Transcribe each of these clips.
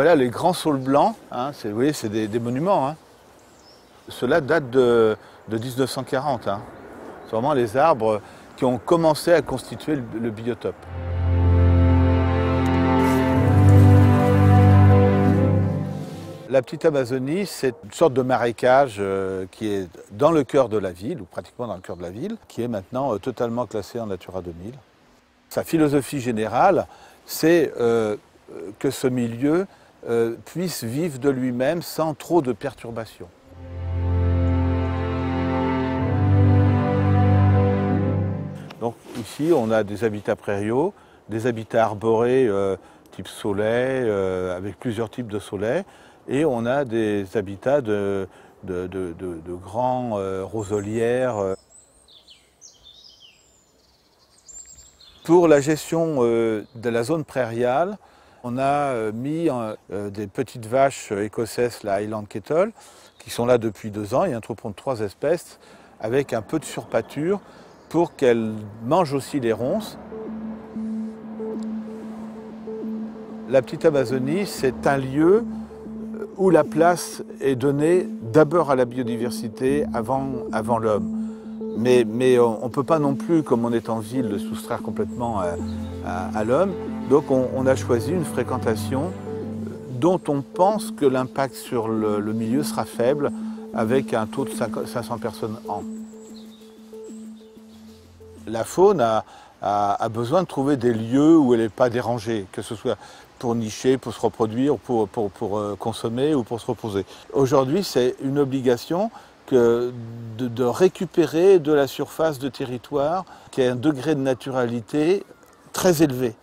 Voilà les grands saules blancs, hein, vous voyez, c'est des monuments. Hein. Ceux-là datent de 1940. Hein. C'est vraiment les arbres qui ont commencé à constituer le biotope. La petite Amazonie, c'est une sorte de marécage qui est dans le cœur de la ville, ou pratiquement dans le cœur de la ville, qui est maintenant totalement classé en Natura 2000. Sa philosophie générale, c'est que ce milieu puisse vivre de lui-même sans trop de perturbations. Donc ici, on a des habitats prairiaux, des habitats arborés type saulet, avec plusieurs types de saulets, et on a des habitats de grands roselières. Pour la gestion de la zone prairiale, on a mis des petites vaches écossaises, la Highland Kettle, qui sont là depuis 2 ans, et un troupeau de 3 espèces, avec un peu de surpâture pour qu'elles mangent aussi les ronces. La petite Amazonie, c'est un lieu où la place est donnée d'abord à la biodiversité avant l'homme. Mais on ne peut pas non plus, comme on est en ville, le soustraire complètement à l'homme. Donc on a choisi une fréquentation dont on pense que l'impact sur le milieu sera faible, avec un taux de 500 personnes an. La faune a besoin de trouver des lieux où elle n'est pas dérangée, que ce soit pour nicher, pour se reproduire, pour consommer ou pour se reposer. Aujourd'hui, c'est une obligation de récupérer de la surface de territoire qui a un degré de naturalité très élevé.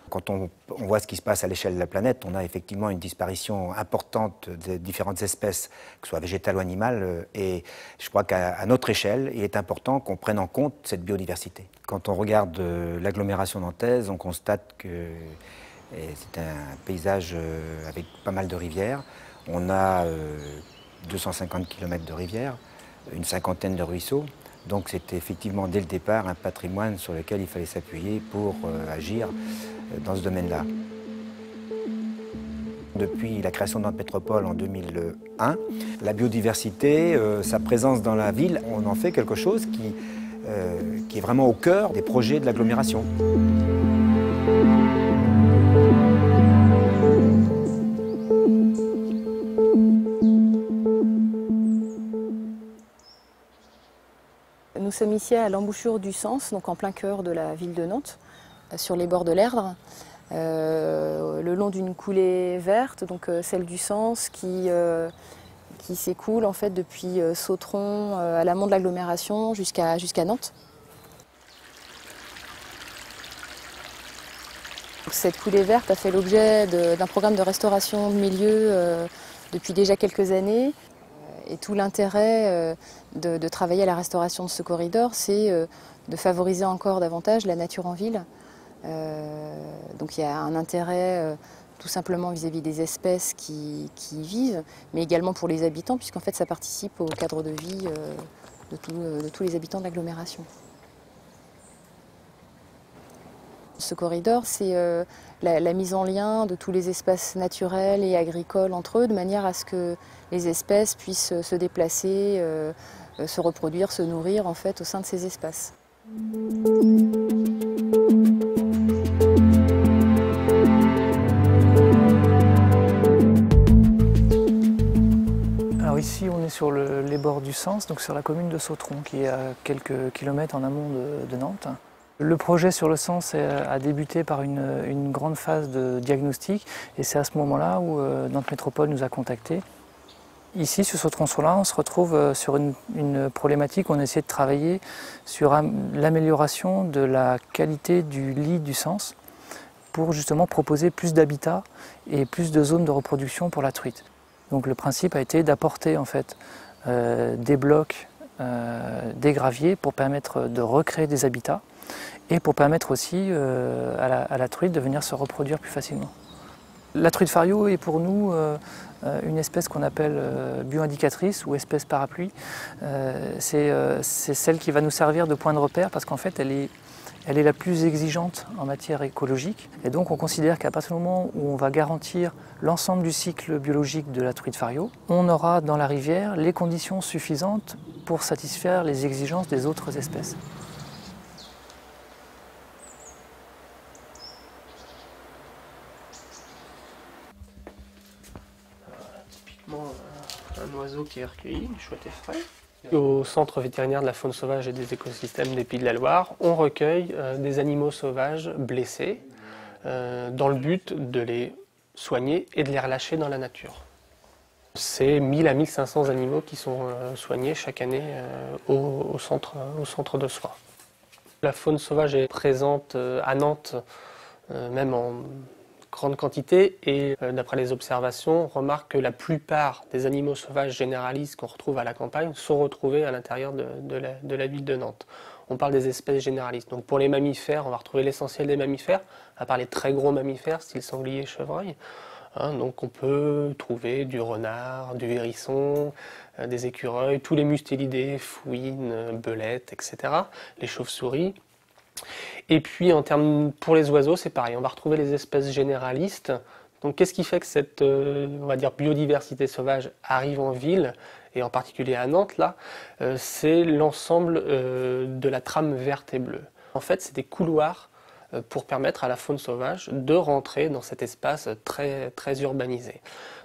Quand on voit ce qui se passe à l'échelle de la planète, on a effectivement une disparition importante de différentes espèces, que ce soit végétales ou animales, et je crois qu'à notre échelle, il est important qu'on prenne en compte cette biodiversité. Quand on regarde l'agglomération nantaise, on constate que c'est un paysage avec pas mal de rivières. On a 250 km de rivières, une cinquantaine de ruisseaux. Donc c'était effectivement dès le départ un patrimoine sur lequel il fallait s'appuyer pour agir dans ce domaine-là. Depuis la création de notre métropole en 2001, la biodiversité, sa présence dans la ville, on en fait quelque chose qui est vraiment au cœur des projets de l'agglomération. Nous sommes ici à l'embouchure du Sens, donc en plein cœur de la ville de Nantes, sur les bords de l'Erdre, le long d'une coulée verte, donc celle du Sens, qui s'écoule en fait depuis Sautron à l'amont de l'agglomération jusqu'à Nantes. Cette coulée verte a fait l'objet d'un programme de restauration de milieu depuis déjà quelques années. Et tout l'intérêt de travailler à la restauration de ce corridor, c'est de favoriser encore davantage la nature en ville. Donc il y a un intérêt tout simplement vis-à-vis des espèces qui y vivent, mais également pour les habitants, puisqu'en fait ça participe au cadre de vie de tous les habitants de l'agglomération. Ce corridor, c'est la mise en lien de tous les espaces naturels et agricoles entre eux, de manière à ce que les espèces puissent se déplacer, se reproduire, se nourrir en fait au sein de ces espaces. Alors ici, on est sur les bords du Sens, donc sur la commune de Sautron, qui est à quelques kilomètres en amont de Nantes. Le projet sur le Sens a débuté par une grande phase de diagnostic, et c'est à ce moment-là où Nantes Métropole nous a contactés. Ici, sur ce tronçon-là, on se retrouve sur une problématique où on essaie de travailler sur l'amélioration de la qualité du lit du Sens pour justement proposer plus d'habitats et plus de zones de reproduction pour la truite. Donc le principe a été d'apporter en fait des blocs, des graviers pour permettre de recréer des habitats et pour permettre aussi à la truite de venir se reproduire plus facilement. La truite fario est pour nous une espèce qu'on appelle bioindicatrice ou espèce parapluie. C'est celle qui va nous servir de point de repère parce qu'en fait elle elle est la plus exigeante en matière écologique. Et donc on considère qu'à partir du moment où on va garantir l'ensemble du cycle biologique de la truite fario, on aura dans la rivière les conditions suffisantes pour satisfaire les exigences des autres espèces. Typiquement un oiseau qui est recueilli, une chouette effraie. Au centre vétérinaire de la faune sauvage et des écosystèmes des Pays de la Loire, on recueille des animaux sauvages blessés dans le but de les soigner et de les relâcher dans la nature. C'est 1000 à 1500 animaux qui sont soignés chaque année au centre de soins. La faune sauvage est présente à Nantes, même en grande quantité, et d'après les observations, on remarque que la plupart des animaux sauvages généralistes qu'on retrouve à la campagne sont retrouvés à l'intérieur de la ville de Nantes. On parle des espèces généralistes. Donc pour les mammifères, on va retrouver l'essentiel des mammifères, à part les très gros mammifères, style sanglier, chevreuil. Donc on peut trouver du renard, du hérisson, des écureuils, tous les mustélidés, fouines, belettes, etc., les chauves-souris. Et puis pour les oiseaux, c'est pareil, on va retrouver les espèces généralistes. Donc qu'est-ce qui fait que cette on va dire, biodiversité sauvage arrive en ville, et en particulier à Nantes, là, c'est l'ensemble de la trame verte et bleue. En fait, c'est des couloirs pour permettre à la faune sauvage de rentrer dans cet espace très, très urbanisé.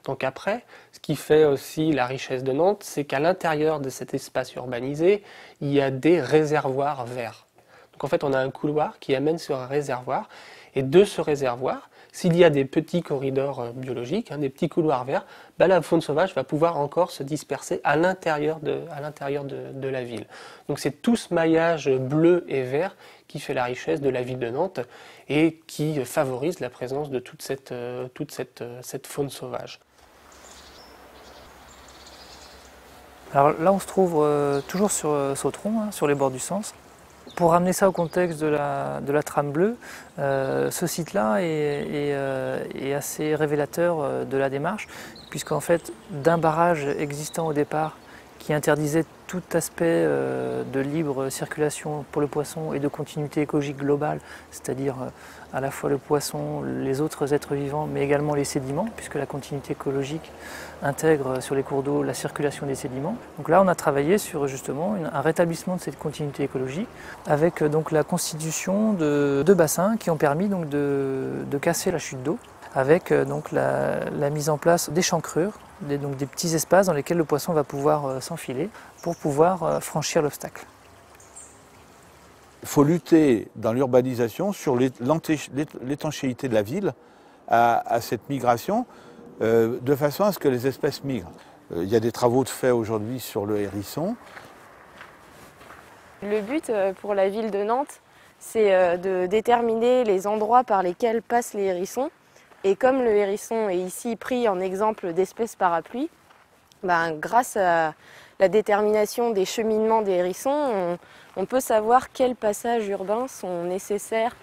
Donc après, ce qui fait aussi la richesse de Nantes, c'est qu'à l'intérieur de cet espace urbanisé, il y a des réservoirs verts. Donc en fait, on a un couloir qui amène sur un réservoir, et de ce réservoir, s'il y a des petits corridors biologiques, des petits couloirs verts, la faune sauvage va pouvoir encore se disperser à l'intérieur de la ville. Donc c'est tout ce maillage bleu et vert qui fait la richesse de la ville de Nantes et qui favorise la présence de toute cette faune sauvage. Alors là, on se trouve toujours sur Sautron, sur les bords du Sens. Pour ramener ça au contexte de la trame bleue, ce site-là est assez révélateur de la démarche, puisqu'en fait, d'un barrage existant au départ qui interdisait tout aspect de libre circulation pour le poisson et de continuité écologique globale, c'est-à-dire à la fois le poisson, les autres êtres vivants, mais également les sédiments, puisque la continuité écologique intègre sur les cours d'eau la circulation des sédiments. Donc là, on a travaillé sur justement un rétablissement de cette continuité écologique, avec donc la constitution de bassins qui ont permis donc de casser la chute d'eau, avec donc la mise en place d'échancrures, donc des petits espaces dans lesquels le poisson va pouvoir s'enfiler pour pouvoir franchir l'obstacle. Il faut lutter dans l'urbanisation sur l'étanchéité de la ville à cette migration, de façon à ce que les espèces migrent. Il y a des travaux de fait aujourd'hui sur le hérisson. Le but pour la ville de Nantes, c'est de déterminer les endroits par lesquels passent les hérissons. Et comme le hérisson est ici pris en exemple d'espèce parapluie, grâce à la détermination des cheminements des hérissons, on peut savoir quels passages urbains sont nécessaires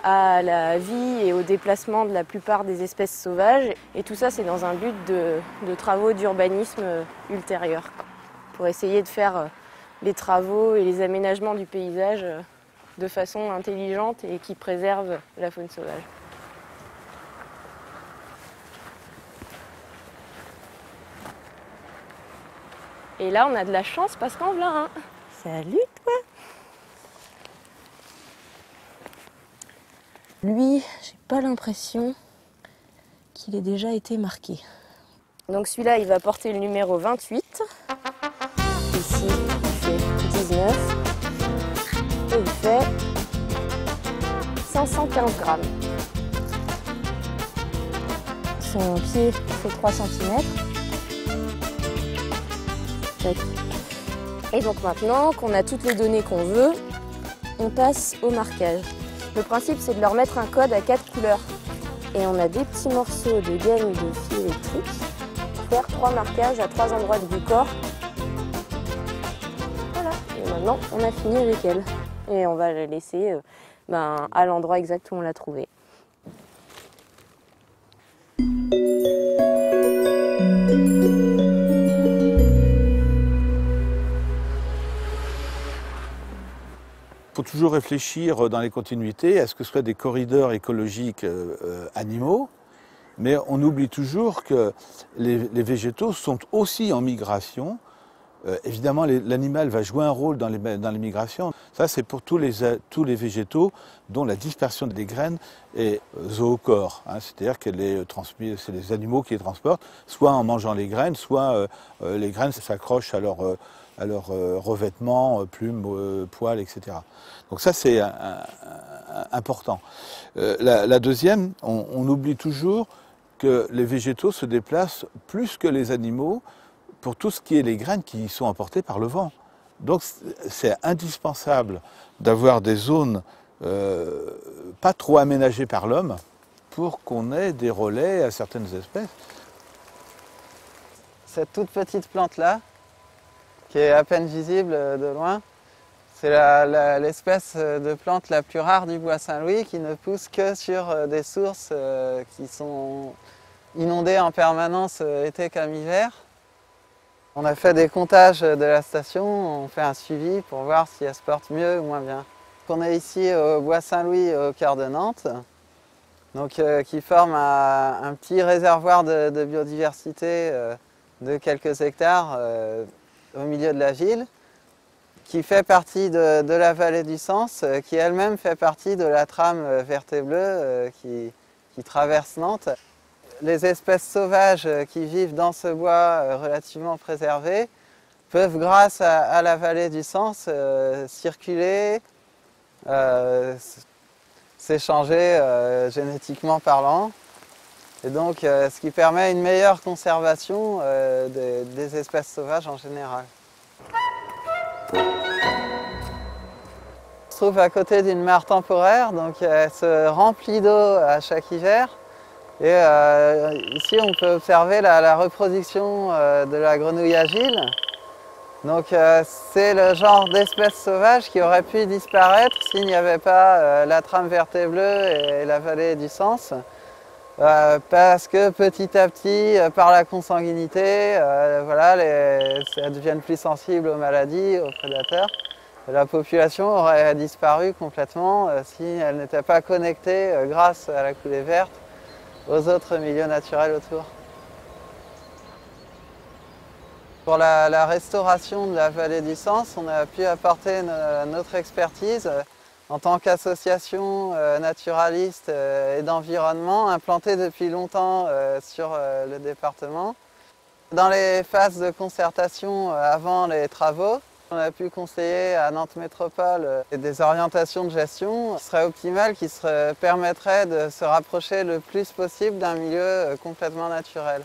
à la vie et au déplacement de la plupart des espèces sauvages. Et tout ça, c'est dans un but de travaux d'urbanisme ultérieurs, pour essayer de faire les travaux et les aménagements du paysage de façon intelligente et qui préserve la faune sauvage. Et là, on a de la chance parce qu'en voilà un. Salut, toi! Lui, j'ai pas l'impression qu'il ait déjà été marqué. Donc celui-là, il va porter le numéro 28. Ici, il fait 19. Et il fait 515 grammes. Son pied fait 3 cm. Et donc maintenant qu'on a toutes les données qu'on veut, on passe au marquage. Le principe, c'est de leur mettre un code à 4 couleurs. Et on a des petits morceaux de gaine de fil électrique pour faire 3 marquages à 3 endroits du corps. Voilà. Et maintenant, on a fini avec elle. Et on va la laisser à l'endroit exact où on l'a trouvée. faut toujours réfléchir dans les continuités à ce que ce soit des corridors écologiques animaux, mais on oublie toujours que les végétaux sont aussi en migration. Évidemment, l'animal va jouer un rôle dans les migrations. Ça, c'est pour tous les végétaux dont la dispersion des graines est zoochore, hein, c'est-à-dire qu'elle est transmise, c'est les animaux qui les transportent, soit en mangeant les graines, soit les graines s'accrochent à leur revêtements, plumes, poils, etc. Donc ça, c'est important. La deuxième, on oublie toujours que les végétaux se déplacent plus que les animaux pour tout ce qui est les graines qui sont emportées par le vent. Donc c'est indispensable d'avoir des zones pas trop aménagées par l'homme pour qu'on ait des relais à certaines espèces. Cette toute petite plante-là, qui est à peine visible de loin, c'est l'espèce de plante la plus rare du bois Saint-Louis qui ne pousse que sur des sources qui sont inondées en permanence été comme hiver. On a fait des comptages de la station, on fait un suivi pour voir si elle se porte mieux ou moins bien. On est ici au bois Saint-Louis au cœur de Nantes, donc, qui forme un petit réservoir de biodiversité de quelques hectares au milieu de la ville, qui fait partie de la vallée du Sens, qui elle-même fait partie de la trame verte et bleue qui traverse Nantes. Les espèces sauvages qui vivent dans ce bois relativement préservé peuvent, grâce à la vallée du Sens, circuler, s'échanger génétiquement parlant, et donc ce qui permet une meilleure conservation des espèces sauvages en général. On se trouve à côté d'une mare temporaire, donc elle se remplit d'eau à chaque hiver. Et ici, on peut observer la reproduction de la grenouille agile. Donc, c'est le genre d'espèce sauvage qui aurait pu disparaître s'il n'y avait pas la trame verte et bleue et la vallée du Sens. Parce que petit à petit, par la consanguinité, voilà, elles deviennent plus sensibles aux maladies, aux prédateurs. Et la population aurait disparu complètement si elle n'était pas connectée grâce à la coulée verte aux autres milieux naturels autour. Pour la restauration de la vallée du Sens, on a pu apporter notre expertise en tant qu'association naturaliste et d'environnement implantée depuis longtemps sur le département. Dans les phases de concertation avant les travaux, on a pu conseiller à Nantes Métropole des orientations de gestion qui seraient optimales, qui permettraient de se rapprocher le plus possible d'un milieu complètement naturel.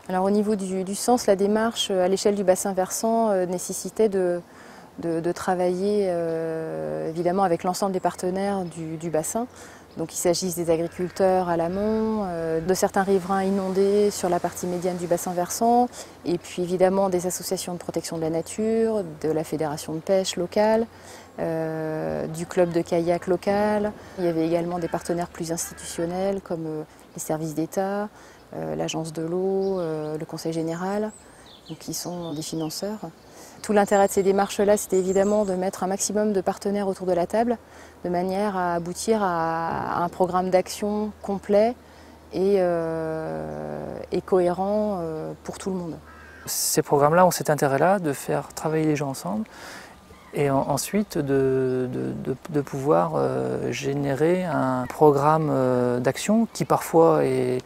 Alors au niveau du Sens, la démarche à l'échelle du bassin versant nécessitait de travailler évidemment avec l'ensemble des partenaires du bassin. Donc il s'agisse des agriculteurs à l'amont, de certains riverains inondés sur la partie médiane du bassin versant, et puis évidemment des associations de protection de la nature, de la fédération de pêche locale, du club de kayak local. Il y avait également des partenaires plus institutionnels comme les services d'État, l'agence de l'eau, le conseil général, donc qui sont des financeurs. Tout l'intérêt de ces démarches-là, c'était évidemment de mettre un maximum de partenaires autour de la table, de manière à aboutir à un programme d'action complet et cohérent pour tout le monde. Ces programmes-là ont cet intérêt-là de faire travailler les gens ensemble et ensuite de pouvoir générer un programme d'action qui parfois est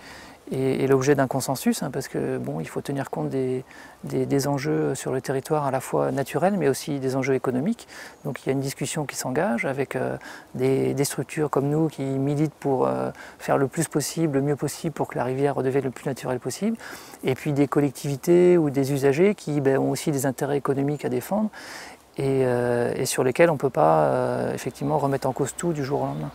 l'objet d'un consensus, hein, parce que bon, il faut tenir compte des enjeux sur le territoire à la fois naturels mais aussi des enjeux économiques. Donc il y a une discussion qui s'engage avec des structures comme nous qui militent pour faire le plus possible, le mieux possible pour que la rivière redevienne le plus naturelle possible, et puis des collectivités ou des usagers qui ont aussi des intérêts économiques à défendre et sur lesquels on ne peut pas effectivement remettre en cause tout du jour au lendemain.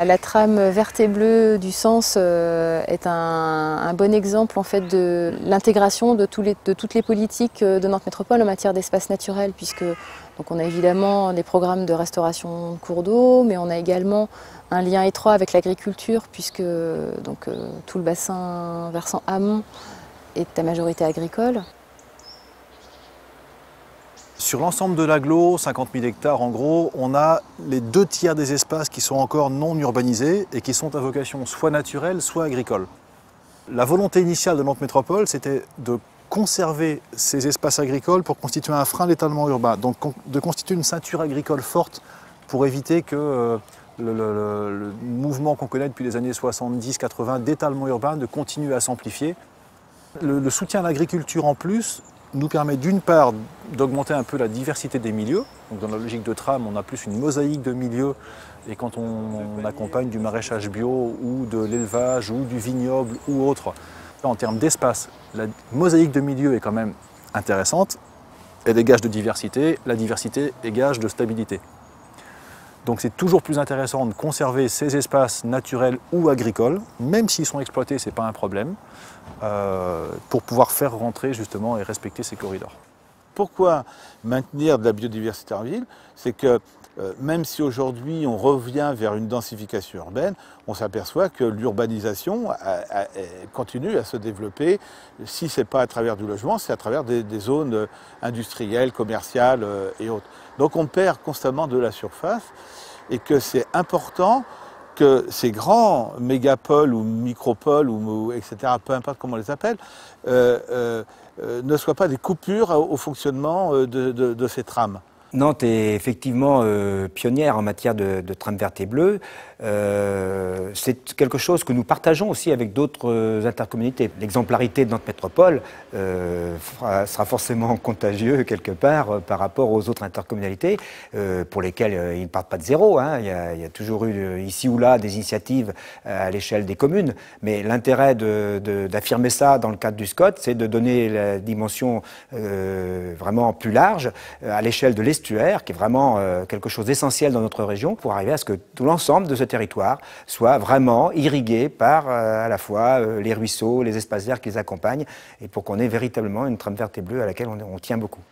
La trame verte et bleue du Sens est un bon exemple en fait, de l'intégration de toutes les politiques de Nantes Métropole en matière d'espace naturel, puisque donc, on a évidemment des programmes de restauration de cours d'eau, mais on a également un lien étroit avec l'agriculture, puisque donc, tout le bassin versant amont est à majorité agricole. Sur l'ensemble de l'agglo, 50 000 hectares en gros, on a les 2/3 des espaces qui sont encore non urbanisés et qui sont à vocation soit naturelle, soit agricole. La volonté initiale de Nantes Métropole, c'était de conserver ces espaces agricoles pour constituer un frein à l'étalement urbain, donc de constituer une ceinture agricole forte pour éviter que le mouvement qu'on connaît depuis les années 70-80 d'étalement urbain ne continue à s'amplifier. Le soutien à l'agriculture en plus nous permet d'une part d'augmenter un peu la diversité des milieux. Donc dans la logique de trame, on a plus une mosaïque de milieux, et quand on accompagne du maraîchage bio ou de l'élevage ou du vignoble ou autre, en termes d'espace, la mosaïque de milieux est quand même intéressante. Elle est gage de diversité, la diversité est gage de stabilité. Donc c'est toujours plus intéressant de conserver ces espaces naturels ou agricoles, même s'ils sont exploités, ce n'est pas un problème, pour pouvoir faire rentrer justement et respecter ces corridors. Pourquoi maintenir de la biodiversité en ville? C'est que même si aujourd'hui on revient vers une densification urbaine, on s'aperçoit que l'urbanisation continue à se développer. Si ce n'est pas à travers du logement, c'est à travers des zones industrielles, commerciales et autres. Donc on perd constamment de la surface, et que c'est important que ces grands mégapoles ou micropoles, etc., peu importe comment on les appelle, ne soient pas des coupures au fonctionnement de ces trames. Nantes est effectivement pionnière en matière de trame verte et bleue. C'est quelque chose que nous partageons aussi avec d'autres intercommunalités. L'exemplarité de Nantes Métropole sera forcément contagieux quelque part par rapport aux autres intercommunalités pour lesquelles ils ne partent pas de zéro. Hein. Il y a toujours eu ici ou là des initiatives à l'échelle des communes. Mais l'intérêt d'affirmer ça dans le cadre du SCOT, c'est de donner la dimension vraiment plus large à l'échelle de l'estuaire, qui est vraiment quelque chose d'essentiel dans notre région, pour arriver à ce que tout l'ensemble de ce territoire soit vraiment irrigué par à la fois les ruisseaux, les espaces verts qui les accompagnent, et pour qu'on ait véritablement une trame verte et bleue à laquelle on tient beaucoup.